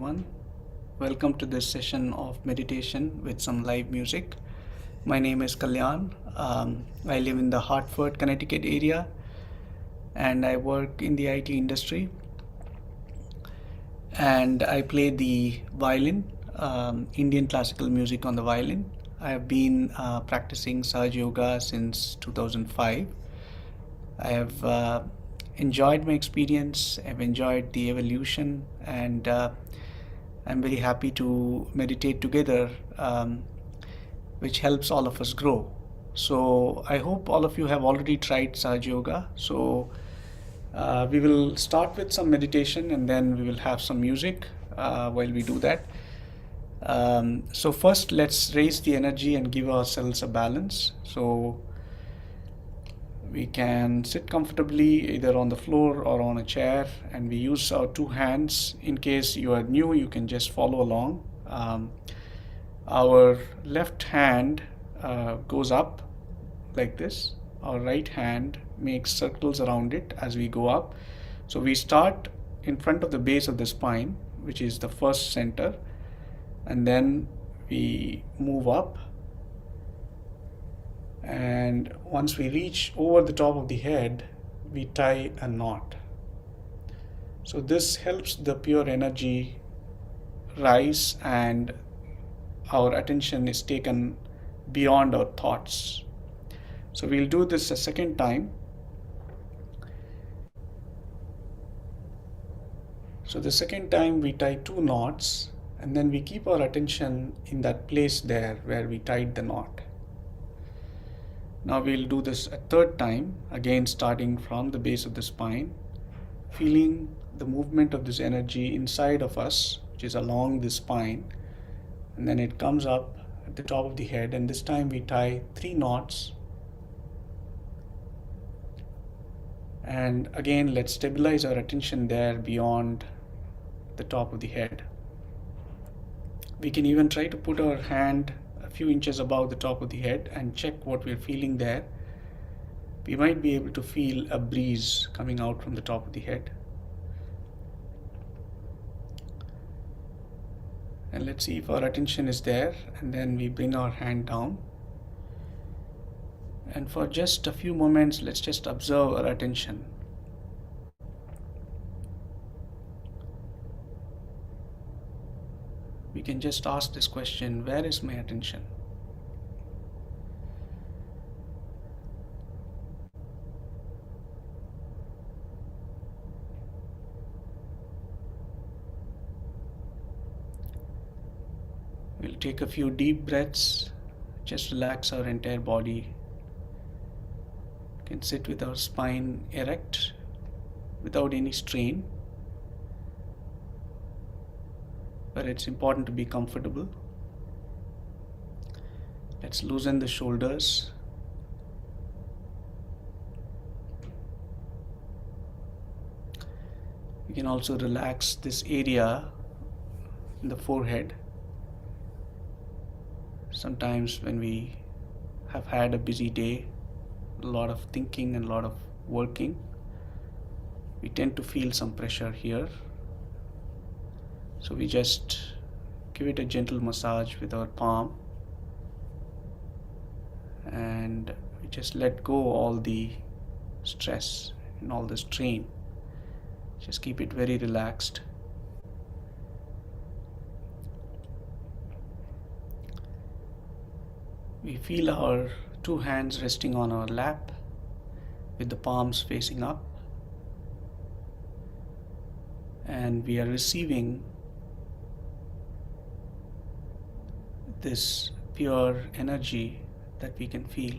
everyone. Welcome to this session of meditation with some live music. My name is Kalyan. I live in the Hartford, Connecticut area and I work in the IT industry. And I play the violin, Indian classical music on the violin. I have been practicing Sahaj Yoga since 2005. I have enjoyed my experience, I've enjoyed the evolution, and I'm very happy to meditate together, which helps all of us grow. So I hope all of you have already tried Sahaj Yoga. So we will start with some meditation and then we will have some music while we do that. So first, let's raise the energy and give ourselves a balance. So we can sit comfortably either on the floor or on a chair, and we use our two hands. In case you are new, you can just follow along. Our left hand goes up like this. Our right hand makes circles around it as we go up. So we start in front of the base of the spine, which is the first center, and then we move up. And once we reach over the top of the head, we tie a knot. So this helps the pure energy rise and our attention is taken beyond our thoughts. So we'll do this a second time. So the second time we tie two knots and then we keep our attention in that place there where we tied the knot. Now we'll do this a third time, again starting from the base of the spine, feeling the movement of this energy inside of us, which is along the spine, and then it comes up at the top of the head, and this time we tie three knots. And again, let's stabilize our attention there beyond the top of the head. We can even try to put our hand a few inches above the top of the head and check what we're feeling there. We might be able to feel a breeze coming out from the top of the head. And let's see if our attention is there, and then we bring our hand down. And for just a few moments, let's just observe our attention. We can just ask this question, where is my attention? We'll take a few deep breaths, just relax our entire body. We can sit with our spine erect without any strain. But it's important to be comfortable. Let's loosen the shoulders. We can also relax this area in the forehead. Sometimes when we have had a busy day, a lot of thinking and a lot of working, we tend to feel some pressure here. So we just give it a gentle massage with our palm, and we just let go all the stress and all the strain. Just keep it very relaxed. We feel our two hands resting on our lap with the palms facing up, and we are receiving this pure energy that we can feel.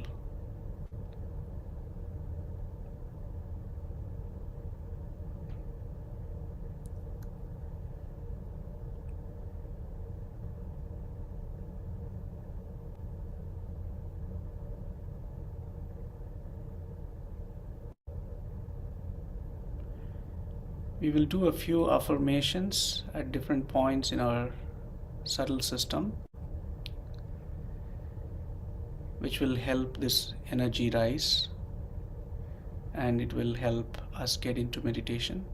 We will do a few affirmations at different points in our subtle system, which will help this energy rise and it will help us get into meditation.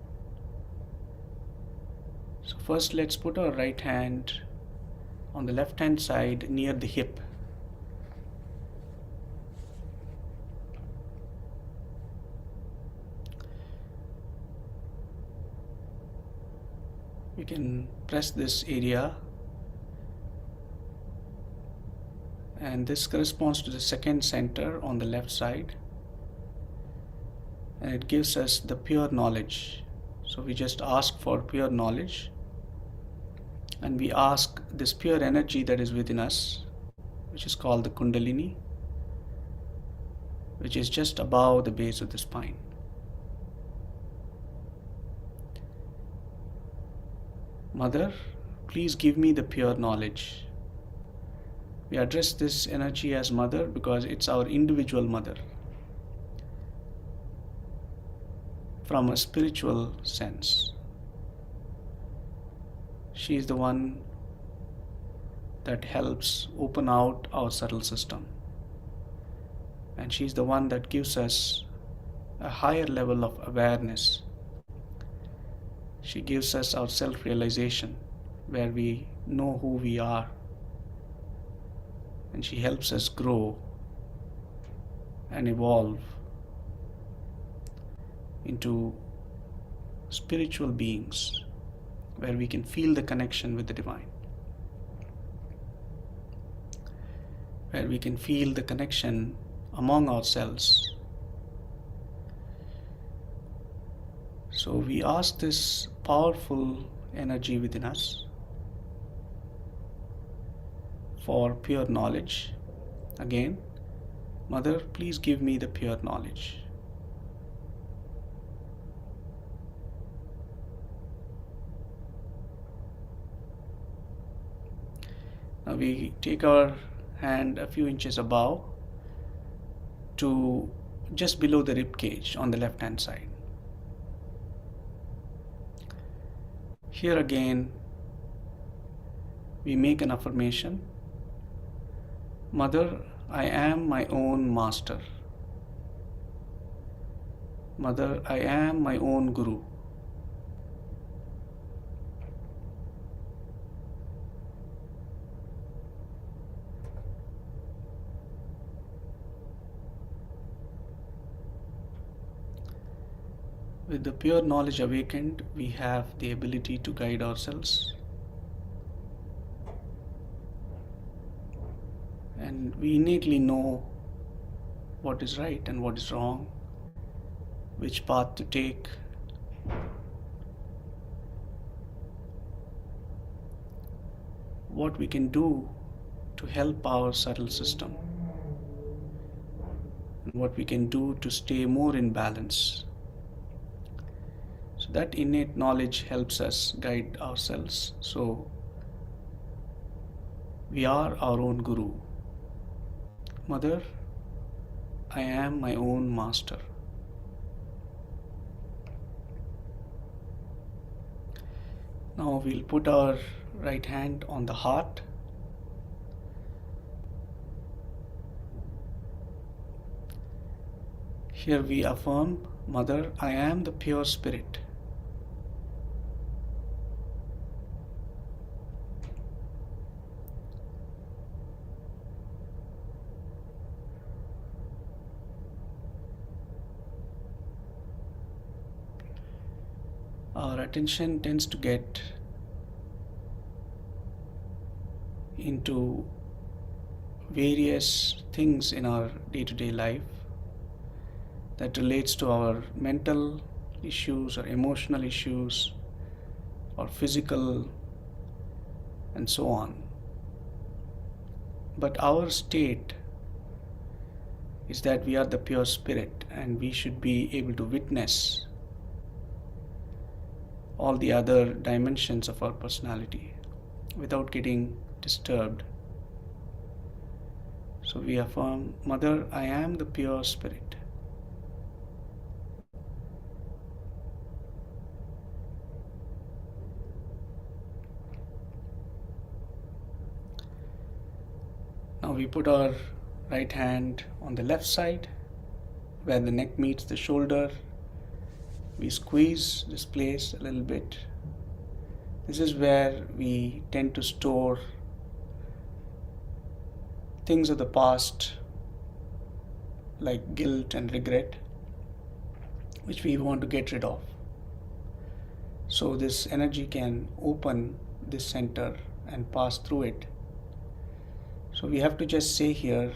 So first let's put our right hand on the left hand side near the hip. We can press this area, and this corresponds to the second center on the left side, and it gives us the pure knowledge. So we just ask for pure knowledge, and we ask this pure energy that is within us, which is called the Kundalini, which is just above the base of the spine. Mother, please give me the pure knowledge. We address this energy as Mother because it's our individual mother. From a spiritual sense, she is the one that helps open out our subtle system, and she is the one that gives us a higher level of awareness. She gives us our self-realization, where we know who we are, and she helps us grow and evolve into spiritual beings, where we can feel the connection with the divine, where we can feel the connection among ourselves. So we ask this powerful energy within us for pure knowledge. Again, Mother, please give me the pure knowledge. Now we take our hand a few inches above to just below the rib cage on the left hand side. Here again, we make an affirmation. Mother, I am my own master. Mother, I am my own guru. With the pure knowledge awakened, we have the ability to guide ourselves. And we innately know what is right and what is wrong, which path to take. What we can do to help our subtle system, and what we can do to stay more in balance. So that innate knowledge helps us guide ourselves. So we are our own guru. Mother, I am my own master. Now we'll put our right hand on the heart. Here we affirm, Mother, I am the pure spirit. Our attention tends to get into various things in our day-to-day life that relates to our mental issues or emotional issues or physical and so on. But our state is that we are the pure spirit, and we should be able to witness all the other dimensions of our personality without getting disturbed. So we affirm, Mother, I am the pure spirit. Now we put our right hand on the left side where the neck meets the shoulder. We squeeze this place a little bit, This is where we tend to store things of the past like guilt and regret, which we want to get rid of. So this energy can open this center and pass through it. So we have to just say here,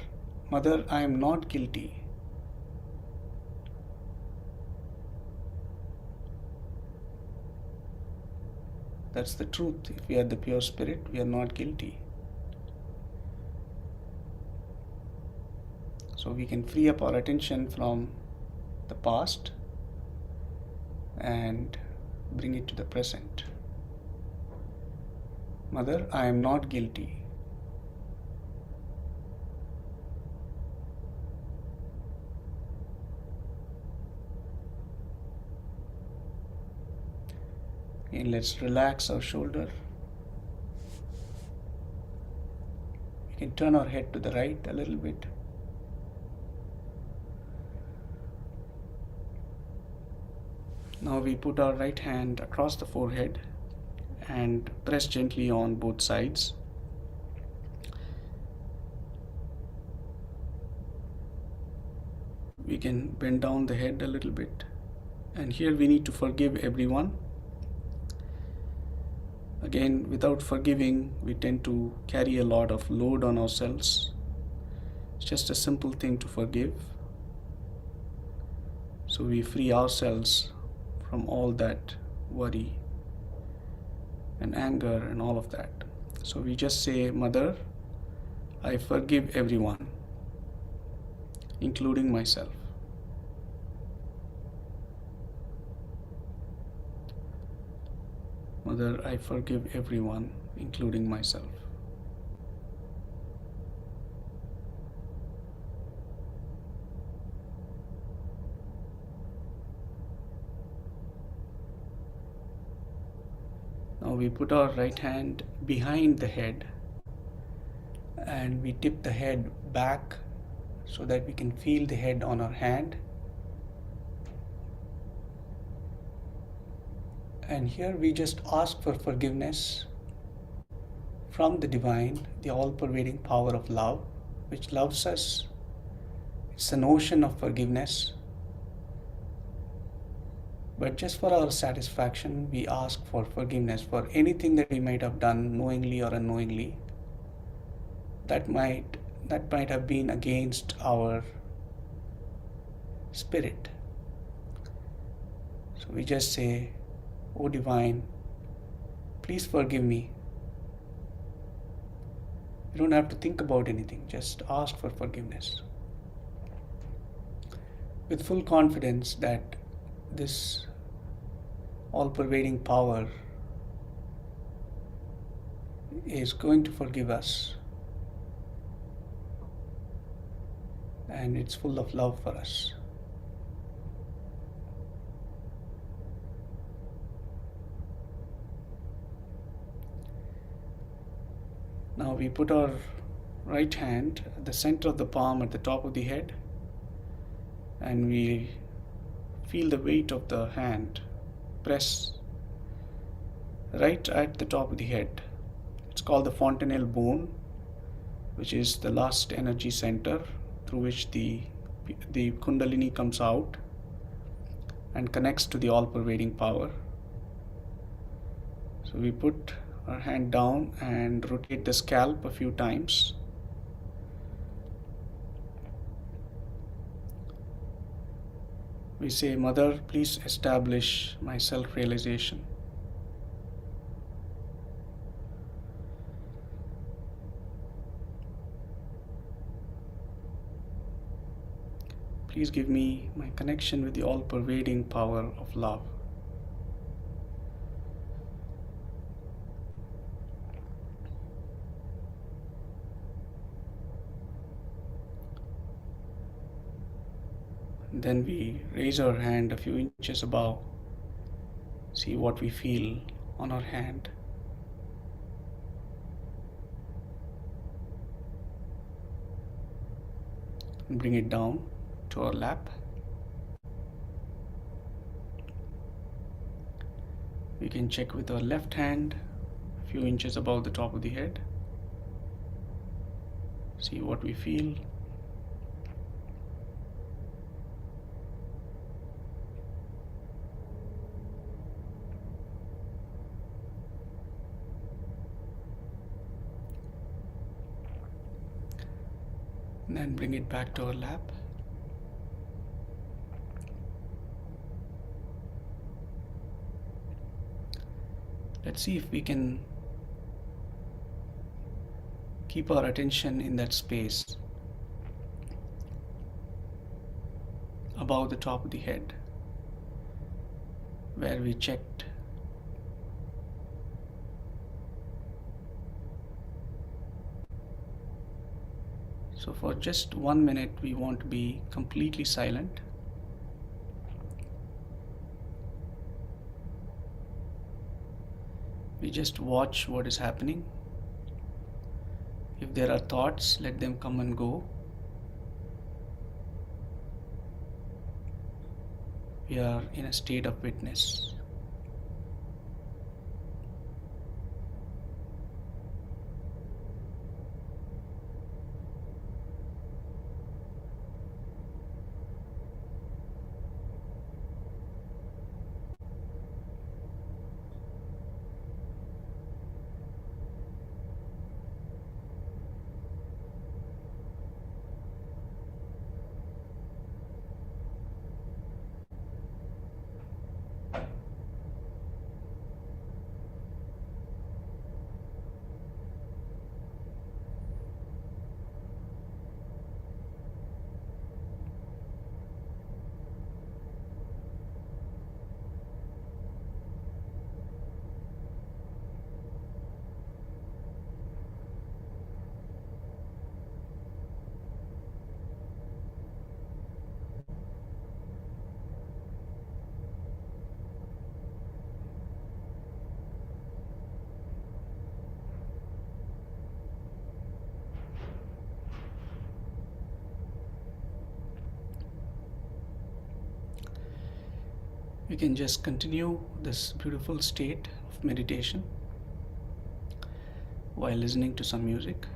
Mother, I am not guilty. That's the truth. If we are the pure spirit, we are not guilty. So we can free up our attention from the past and bring it to the present. Mother, I am not guilty. And let's relax our shoulder. We can turn our head to the right a little bit. Now we put our right hand across the forehead and press gently on both sides. We can bend down the head a little bit. And here we need to forgive everyone. Again, without forgiving, we tend to carry a lot of load on ourselves. It's just a simple thing to forgive. So we free ourselves from all that worry and anger and all of that. So we just say, Mother, I forgive everyone, including myself. Mother, I forgive everyone, including myself. Now we put our right hand behind the head and we tip the head back so that we can feel the head on our hand. And here we just ask for forgiveness from the divine, the all-pervading power of love, which loves us. It's an ocean of forgiveness. But just for our satisfaction, we ask for forgiveness for anything that we might have done knowingly or unknowingly. That might have been against our spirit. So we just say, Oh Divine, please forgive me. You don't have to think about anything, just ask for forgiveness. With full confidence that this all-pervading power is going to forgive us and it's full of love for us. Now we put our right hand at the center of the palm at the top of the head and we feel the weight of the hand press right at the top of the head. It's called the fontanelle bone, which is the last energy center through which the Kundalini comes out and connects to the all-pervading power. So we put our hand down and rotate the scalp a few times. We say, Mother, please establish my self-realization. Please give me my connection with the all-pervading power of love. Then we raise our hand a few inches above, see what we feel on our hand. And bring it down to our lap. We can check with our left hand, a few inches above the top of the head. See what we feel. And then bring it back to our lap. Let's see if we can keep our attention in that space above the top of the head where we checked. So for just 1 minute we want to be completely silent. We just watch what is happening. If there are thoughts, let them come and go. We are in a state of witness. You can just continue this beautiful state of meditation while listening to some music.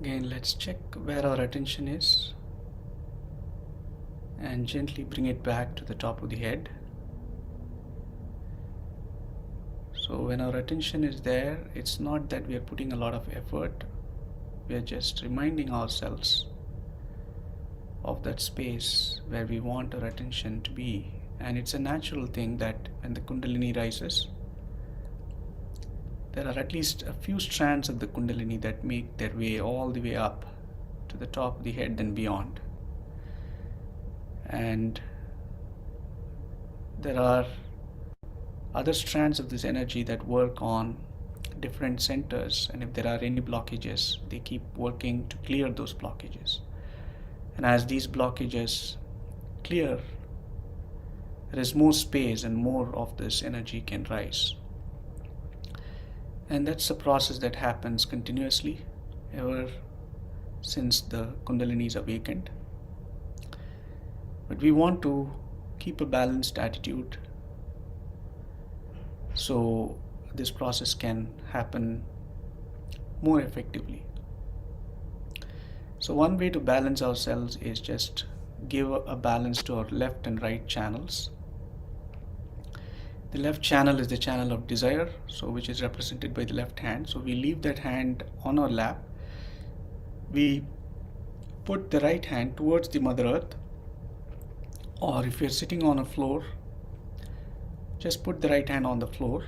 Again, let's check where our attention is and gently bring it back to the top of the head. So when our attention is there, it's not that we are putting a lot of effort. We are just reminding ourselves of that space where we want our attention to be. And it's a natural thing that when the Kundalini rises, there are at least a few strands of the Kundalini that make their way all the way up to the top of the head and beyond. And there are other strands of this energy that work on different centers, and if there are any blockages, they keep working to clear those blockages. And as these blockages clear, there is more space and more of this energy can rise. And that's a process that happens continuously ever since the Kundalini is awakened. But we want to keep a balanced attitude so this process can happen more effectively. So one way to balance ourselves is just give a balance to our left and right channels. The left channel is the channel of desire, so which is represented by the left hand. So we leave that hand on our lap. We put the right hand towards the Mother Earth, or if you're sitting on a floor, just put the right hand on the floor,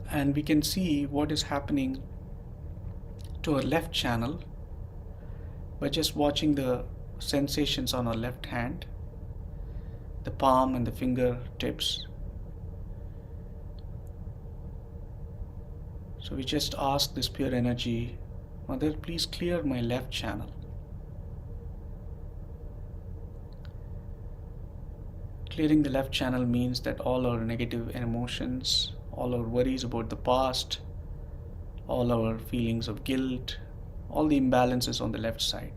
and we can see what is happening to our left channel by just watching the sensations on our left hand, the palm and the fingertips. So we just ask this pure energy, Mother, please clear my left channel. Clearing the left channel means that all our negative emotions, all our worries about the past, all our feelings of guilt, all the imbalances on the left side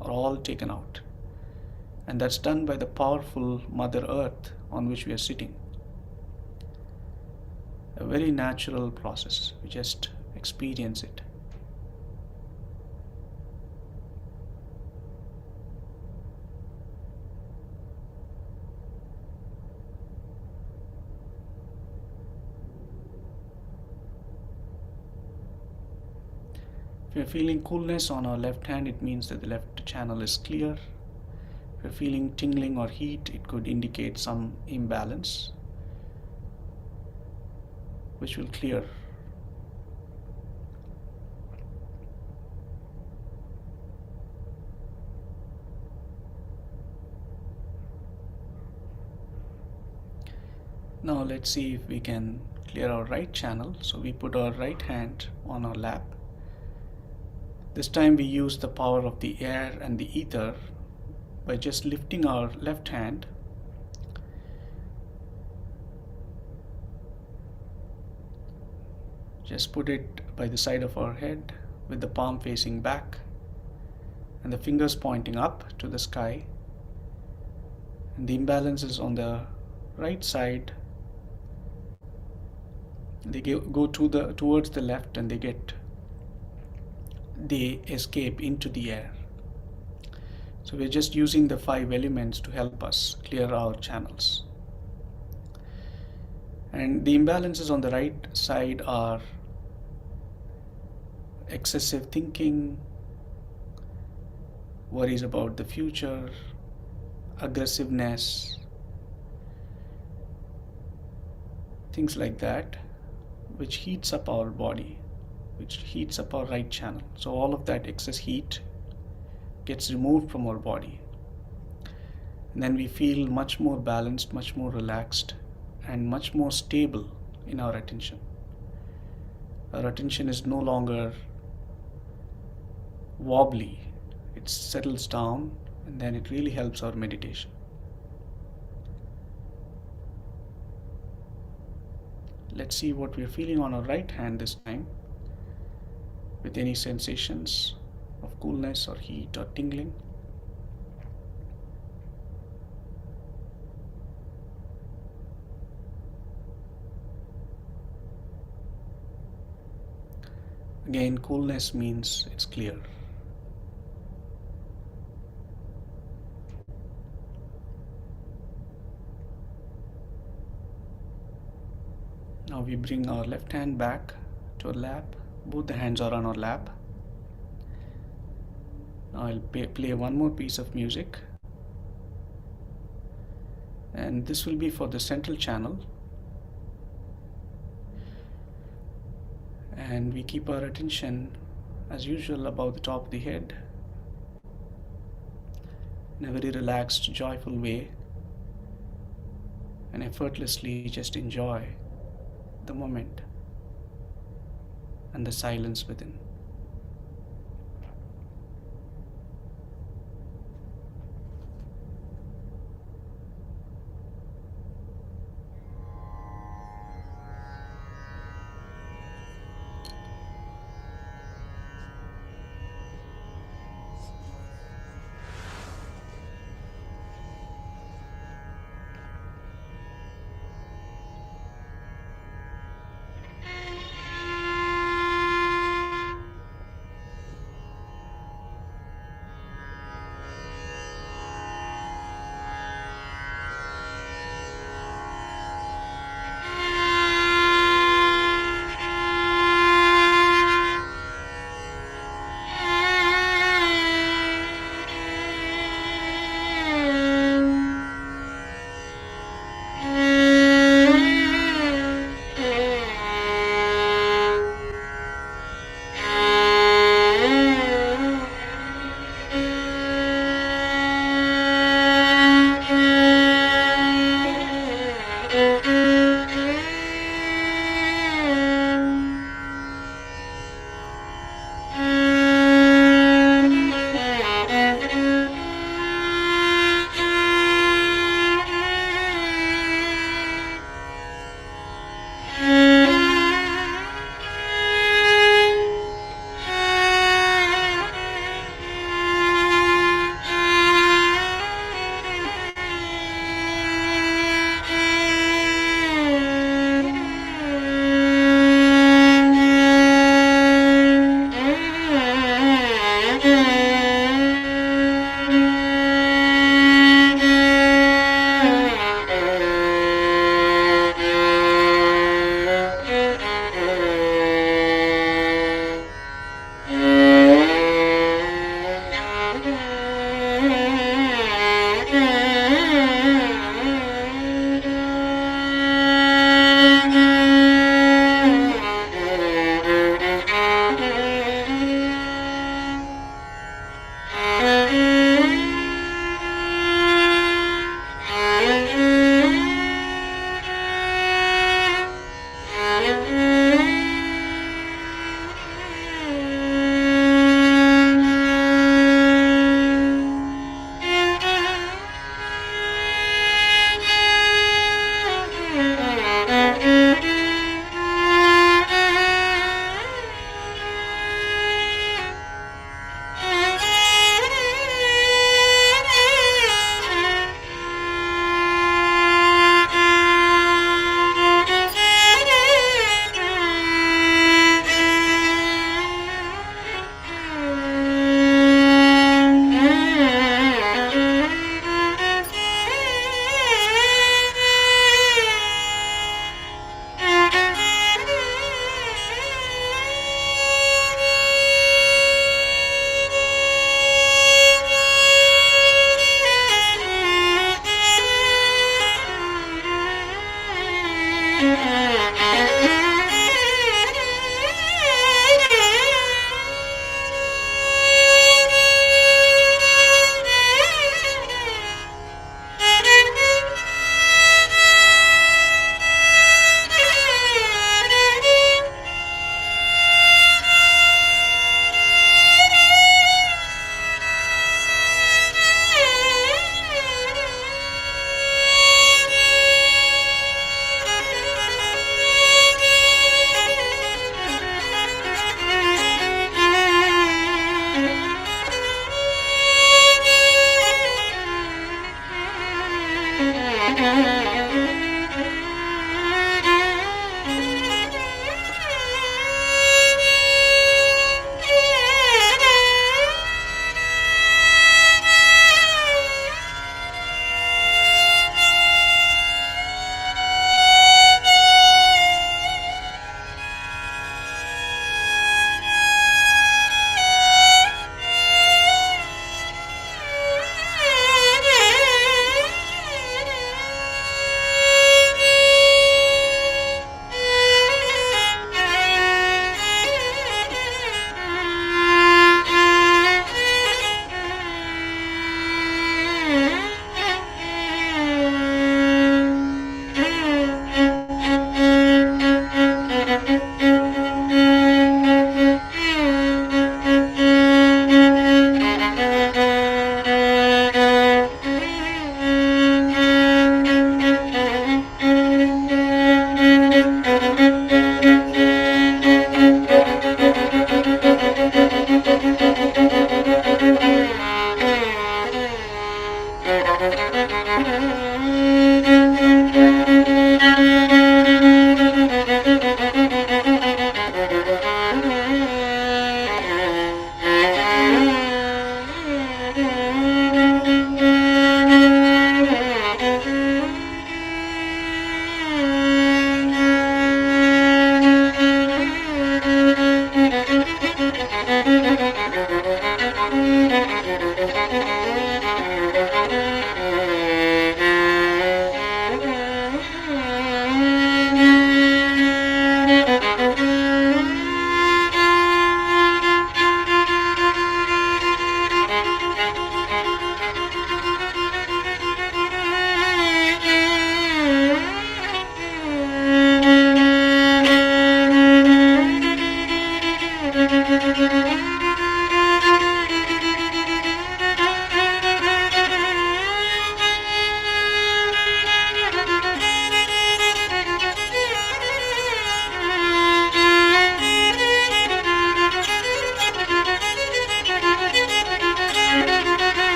are all taken out. And that's done by the powerful Mother Earth on which we are sitting. A very natural process. We just experience it. If we are feeling coolness on our left hand, it means that the left channel is clear. If you're feeling tingling or heat, it could indicate some imbalance, which will clear. Now let's see if we can clear our right channel. So we put our right hand on our lap. This time we use the power of the air and the ether by just lifting our left hand just put it by the side of our head with the palm facing back and the fingers pointing up to the sky, and the imbalances on the right side, they go towards the left, and they escape into the air. So we're just using the 5 elements to help us clear our channels. And the imbalances on the right side are excessive thinking, worries about the future, aggressiveness, things like that, which heats up our body, which heats up our right channel. So all of that excess heat gets removed from our body, and then we feel much more balanced, much more relaxed, and much more stable in our attention. Our attention is no longer wobbly, it settles down, and then it really helps our meditation. Let's see what we're feeling on our right hand this time, with any sensations of coolness or heat or tingling. Again, coolness means it's clear. Now we bring our left hand back to our lap. Both the hands are on our lap. Now I'll play one more piece of music, and this will be for the central channel. And we keep our attention as usual above the top of the head in a very relaxed, joyful way, and effortlessly just enjoy the moment and the silence within.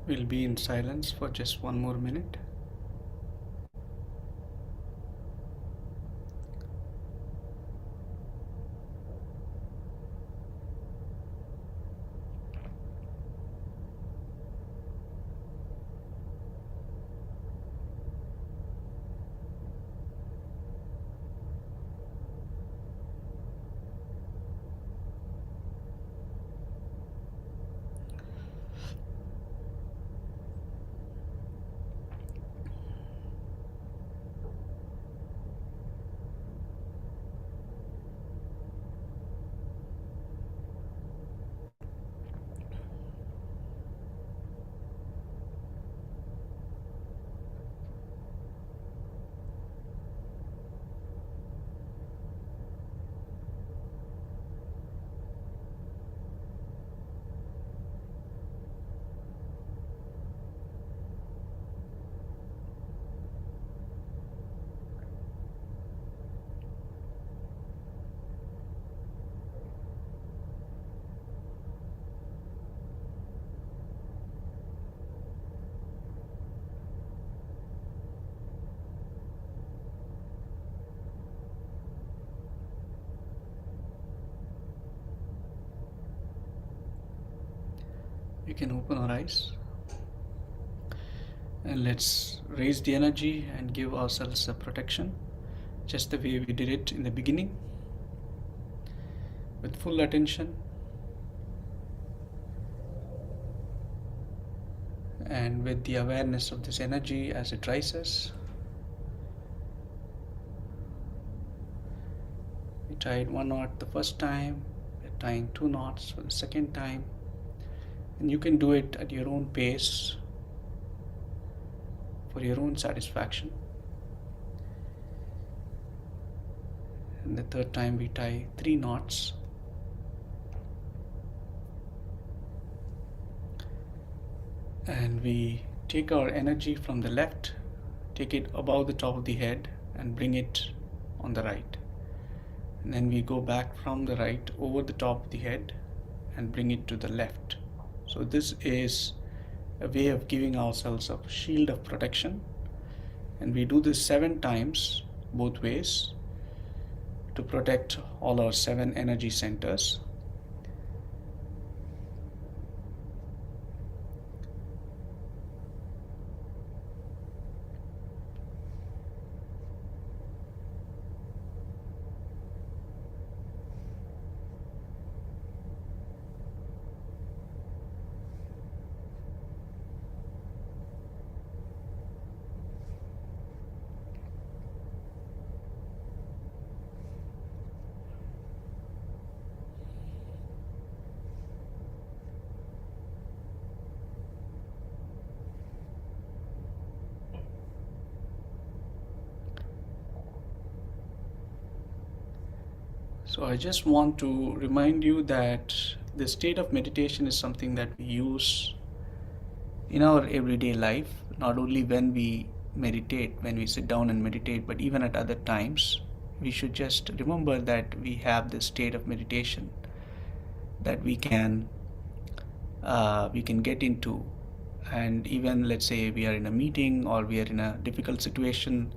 We'll be in silence for just one more minute. We can open our eyes and let's raise the energy and give ourselves a protection, just the way we did it in the beginning, with full attention and with the awareness of this energy as it rises. We tied 1 knot the first time, we're tying 2 knots for the second time, and you can do it at your own pace for your own satisfaction. And the third time we tie 3 knots. And we take our energy from the left, take it above the top of the head and bring it on the right. And then we go back from the right over the top of the head and bring it to the left. So this is a way of giving ourselves a shield of protection. And we do this 7 times both ways to protect all our 7 energy centers. So I just want to remind you that the state of meditation is something that we use in our everyday life, not only when we meditate, when we sit down and meditate, but even at other times. We should just remember that we have this state of meditation that we can get into. And even, let's say, we are in a meeting or we are in a difficult situation,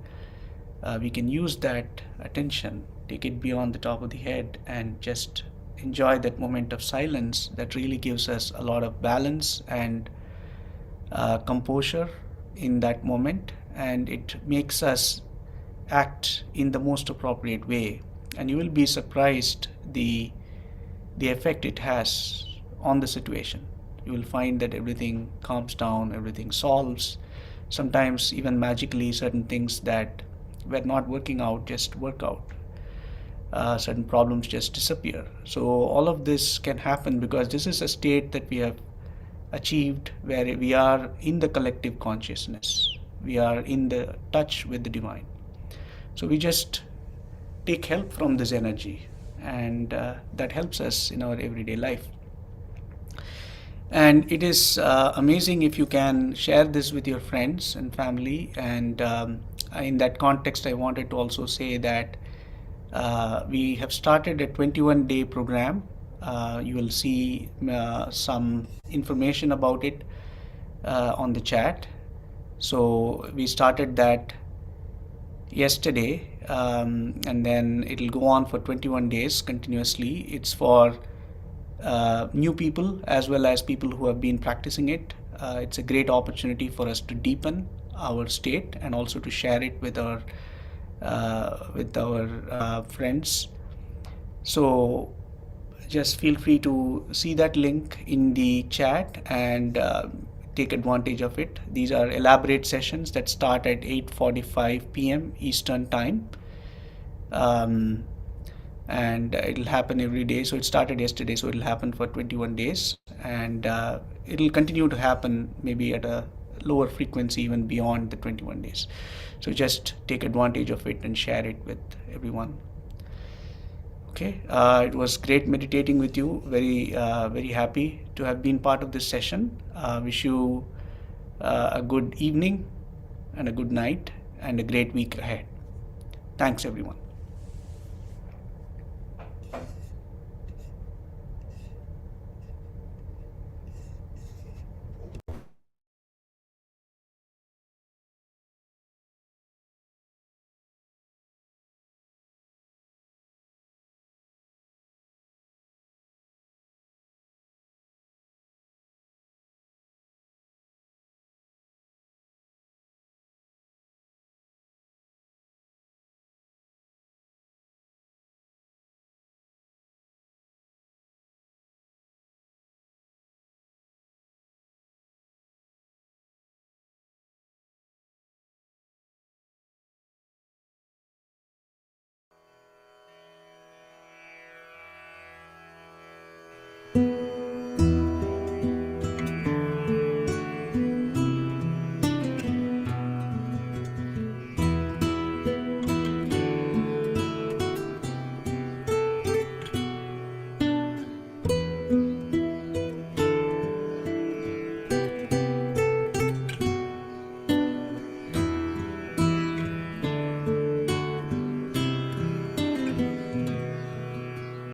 we can use that attention, take it beyond the top of the head and just enjoy that moment of silence that really gives us a lot of balance and composure in that moment, and it makes us act in the most appropriate way. And you will be surprised the effect it has on the situation. You will find that everything calms down, everything solves. Sometimes even magically certain things that were not working out just work out. Certain problems just disappear. So all of this can happen because this is a state that we have achieved where we are in the collective consciousness. We are in the touch with the divine. So we just take help from this energy, and that helps us in our everyday life. And it is amazing if you can share this with your friends and family. And in that context, I wanted to also say that we have started a 21-day program. You will see some information about it on the chat. So we started that yesterday, and then it'll go on for 21 days continuously. It's for new people as well as people who have been practicing it. It's a great opportunity for us to deepen our state and also to share it with our friends. So just feel free to see that link in the chat and take advantage of it. These are elaborate sessions that start at 8:45 p.m. Eastern time, and it'll happen every day. So it started yesterday, so it'll happen for 21 days, and it'll continue to happen maybe at a lower frequency even beyond the 21 days. So just take advantage of it and share it with everyone. Okay, it was great meditating with you. Very happy to have been part of this session. Wish you a good evening and a good night and a great week ahead. Thanks everyone.